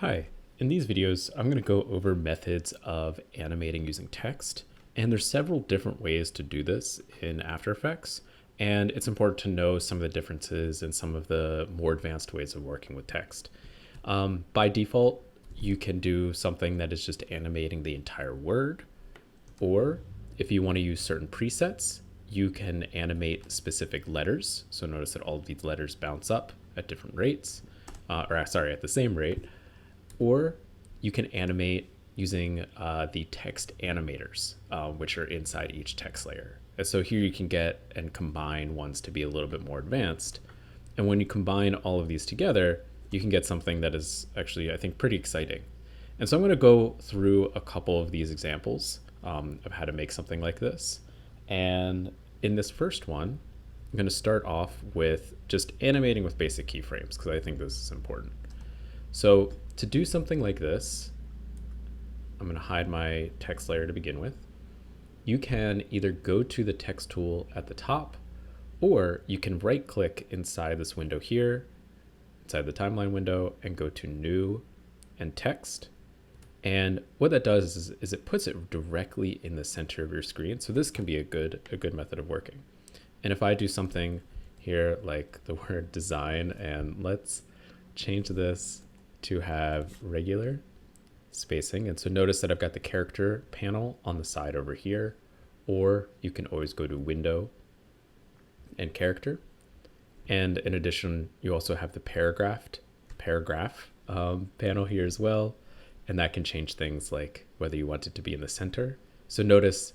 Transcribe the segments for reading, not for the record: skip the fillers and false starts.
Hi, in these videos, I'm going to go over methods of animating using text, and there's several different ways to do this in After Effects, and it's important to know some of the differences and some of the more advanced ways of working with text. By default, you can do something that is just animating the entire word, or if you want to use certain presets, you can animate specific letters. So notice that all of these letters bounce up at different rates, at the same rate. Or you can animate using the text animators, which are inside each text layer. And so here you can get and combine ones to be a little bit more advanced. And when you combine all of these together, you can get something that is actually, I think, pretty exciting. And so I'm going to go through a couple of these examples of how to make something like this. And in this first one, I'm going to start off with just animating with basic keyframes because I think this is important. So to do something like this, I'm going to hide my text layer to begin with. You can either go to the text tool at the top, or you can right click inside this window here, inside the timeline window, and go to New and Text. And what that does is it puts it directly in the center of your screen. So this can be a good method of working. And if I do something here like the word design, and let's change this to have regular spacing. And so notice that I've got the character panel on the side over here, or you can always go to window and character. And in addition, you also have the paragraph panel here as well. And that can change things like whether you want it to be in the center. So notice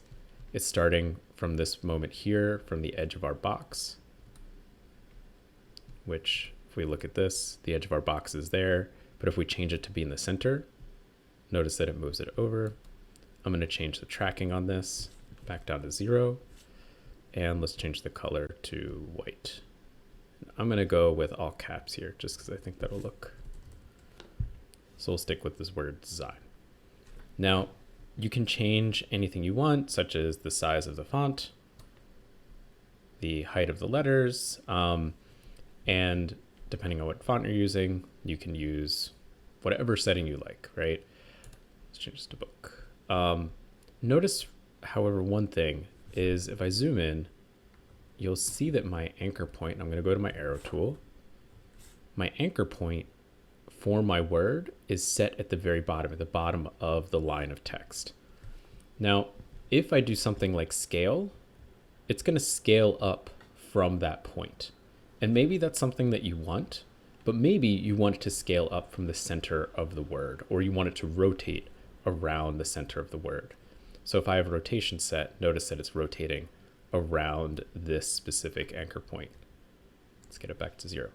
it's starting from this moment here, from the edge of our box, which if we look at this, the edge of our box is there. But if we change it to be in the center, notice that it moves it over. I'm going to change the tracking on this back down to 0. And let's change the color to white. I'm going to go with all caps here just because I think that'll look. So we'll stick with this word design. Now, you can change anything you want, such as the size of the font, the height of the letters, and depending on what font you're using, you can use whatever setting you like, right? Let's change this to book. Notice, however, one thing is if I zoom in, you'll see that my anchor point, I'm going to go to my arrow tool. My anchor point for my word is set at the very bottom, at the bottom of the line of text. Now, if I do something like scale, it's going to scale up from that point. And maybe that's something that you want, but maybe you want it to scale up from the center of the word, or you want it to rotate around the center of the word. So if I have a rotation set, notice that it's rotating around this specific anchor point. Let's get it back to 0.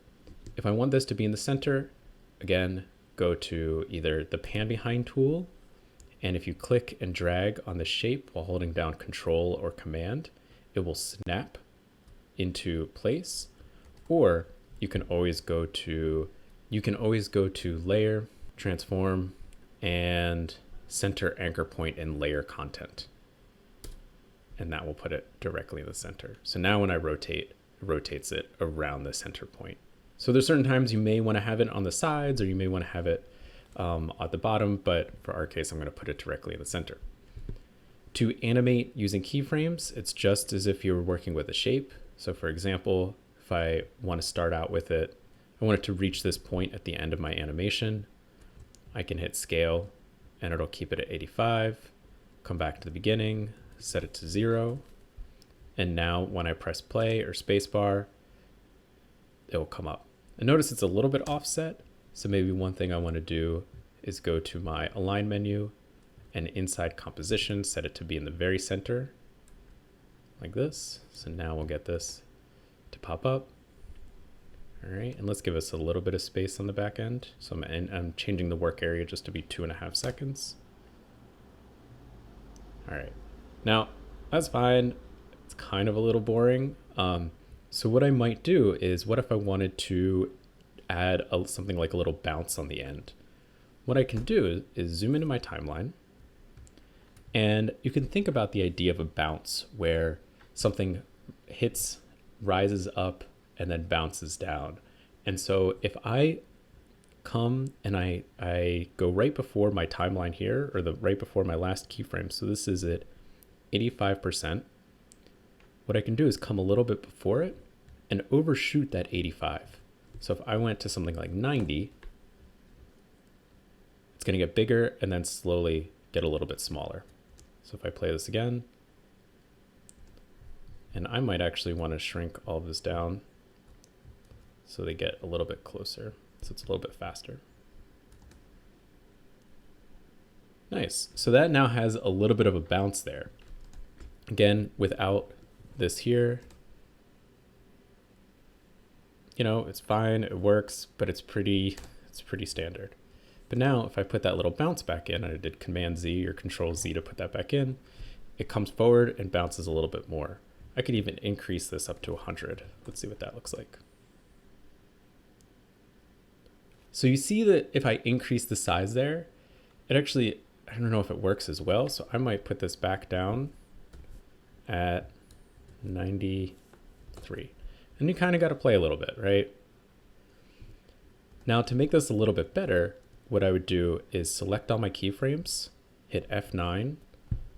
If I want this to be in the center, again, go to either the pan behind tool, and if you click and drag on the shape while holding down Control or Command, it will snap into place. Or you can always go to Layer, Transform, and Center Anchor Point and Layer Content. And that will put it directly in the center. So now when I rotate, it rotates it around the center point. So there's certain times you may want to have it on the sides, or you may want to have it at the bottom, but for our case, I'm going to put it directly in the center. To animate using keyframes, it's just as if you were working with a shape. So for example, if I want to start out with it, I want it to reach this point at the end of my animation, I can hit scale and it'll keep it at 85, come back to the beginning, set it to 0. And now when I press play or spacebar, it will come up. And notice it's a little bit offset. So maybe one thing I want to do is go to my align menu and inside composition, set it to be in the very center like this. So now we'll get this to pop up. All right, and let's give us a little bit of space on the back end. So I'm changing the work area just to be 2.5 seconds. All right, now that's fine. It's kind of a little boring. So what I might do is, what if I wanted to add something like a little bounce on the end? What I can do is zoom into my timeline, and you can think about the idea of a bounce where something rises up, and then bounces down. And so if I come and I go right before my timeline here, or the right before my last keyframe. So this is at 85%. What I can do is come a little bit before it and overshoot that 85. So if I went to something like 90, it's going to get bigger and then slowly get a little bit smaller. So if I play this again, and I might actually want to shrink all of this down so they get a little bit closer, so it's a little bit faster. Nice. So that now has a little bit of a bounce there. Again, without this here, you know, it's fine, it works, but it's pretty standard. But now if I put that little bounce back in, and I did Command Z or Control Z to put that back in, it comes forward and bounces a little bit more. I could even increase this up to 100. Let's see what that looks like. So you see that if I increase the size there, it actually, I don't know if it works as well. So I might put this back down at 93. And you kind of got to play a little bit, right? Now to make this a little bit better, what I would do is select all my keyframes, hit F9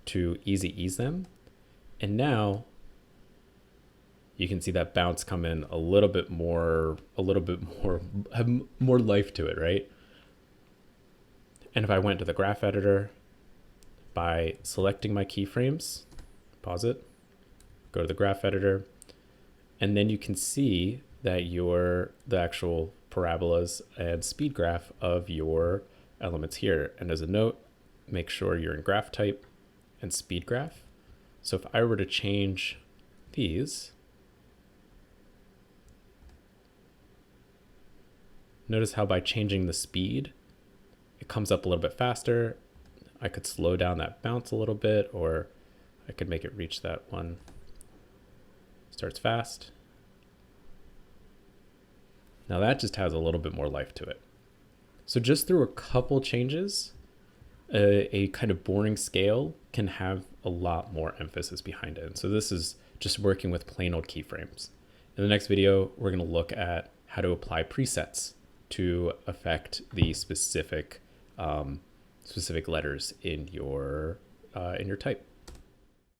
to easy ease them. And now you can see that bounce come in a little bit more, have more life to it, right? And if I went to the graph editor by selecting my keyframes, pause it, go to the graph editor, and then you can see that the actual parabolas and speed graph of your elements here. And as a note, make sure you're in graph type and speed graph. So if I were to change these, notice how by changing the speed, it comes up a little bit faster. I could slow down that bounce a little bit, or I could make it reach that one. Starts fast. Now that just has a little bit more life to it. So just through a couple changes, a kind of boring scale can have a lot more emphasis behind it. And so this is just working with plain old keyframes. In the next video, we're going to look at how to apply presets to affect the specific letters in your type.